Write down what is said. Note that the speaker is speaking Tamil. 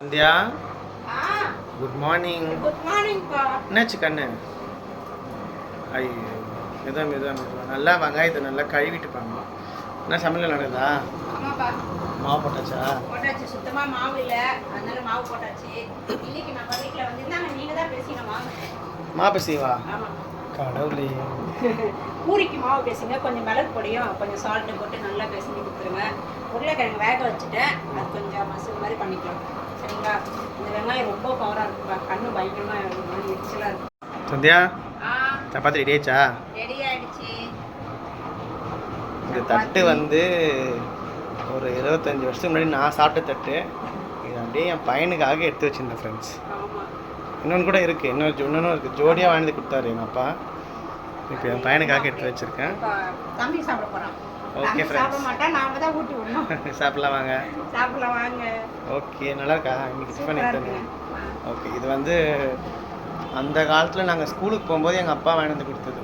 Sandhya good morning. Good morning பா. என்னாச்சு கண்ணு? ஐயோ மெதுவா மெதுவா மெதுவா நல்லா வெங்காயத்தை நல்லா கழுவிட்டு பண்ணலாம். என்ன சமையல் நடக்குதா? ஆமாப்பா. மாவு போட்டாச்சா? போட்டாச்சு. சுத்தமா மாவு இல்ல, அதனால மாவு போட்டாச்சு. இன்னைக்கு நம்ம வீட்ல வந்திருந்தாங்க, நீங்க தான் பேசின வாங்க. மாவு செய்வா? ஆமா. கடவுளே. பூரிக்கு மாவு பேசுங்க, கொஞ்சம் மிளகு பொடியும் கொஞ்சம் சால்ட்டு போட்டு நல்லா பேசி கொடுத்துருங்க. உருளைக்கிழங்கு வேக வச்சுட்டேன், அது கொஞ்சம் மசில் மாதிரி பண்ணிக்கலாம். சரிங்களா? இந்த வெங்காயம் ரொம்ப பவராக இருக்குப்பா, கண்ணு பயங்கரமாக எரிச்சலாக இருக்கும். சந்தியா சப்பாத்தி ரெடி ஆயிடுச்சா? ரெடி ஆயிடுச்சு. இந்த தட்டு வந்து ஒரு 25 வருஷத்துக்கு முன்னாடி நான் சாப்பிட்ட தட்டு. இது அப்படியே என் பையனுக்காக எடுத்து வச்சிருந்தேன் ஃப்ரெண்ட்ஸ். இன்னொன்று கூட இருக்குது, இன்னொன்று இருக்குது. ஜோடியாக வாங்கி கொடுத்தாரு எங்கள் அப்பா. இப்போ என் பையனுக்காக எடுத்து வச்சுருக்கேன். தம்பி சாப்பிட போகிறான். ஓகே ஃப்ரெண்ட்ஸ், சாப்பிட மாட்டேன், நாம தான் ஊட்டி விடணும். சாப்பிடலாம் வாங்க. சாப்பிடலாம் வாங்க. ஓகே, நல்லா இருக்கா? இன்னைக்கு டிஃபன் எடுத்து. ஓகே, இது வந்து அந்த காலத்தில் நாங்கள் ஸ்கூலுக்கு போகும்போது எங்கள் அப்பா வாங்கி வந்து கொடுத்தது.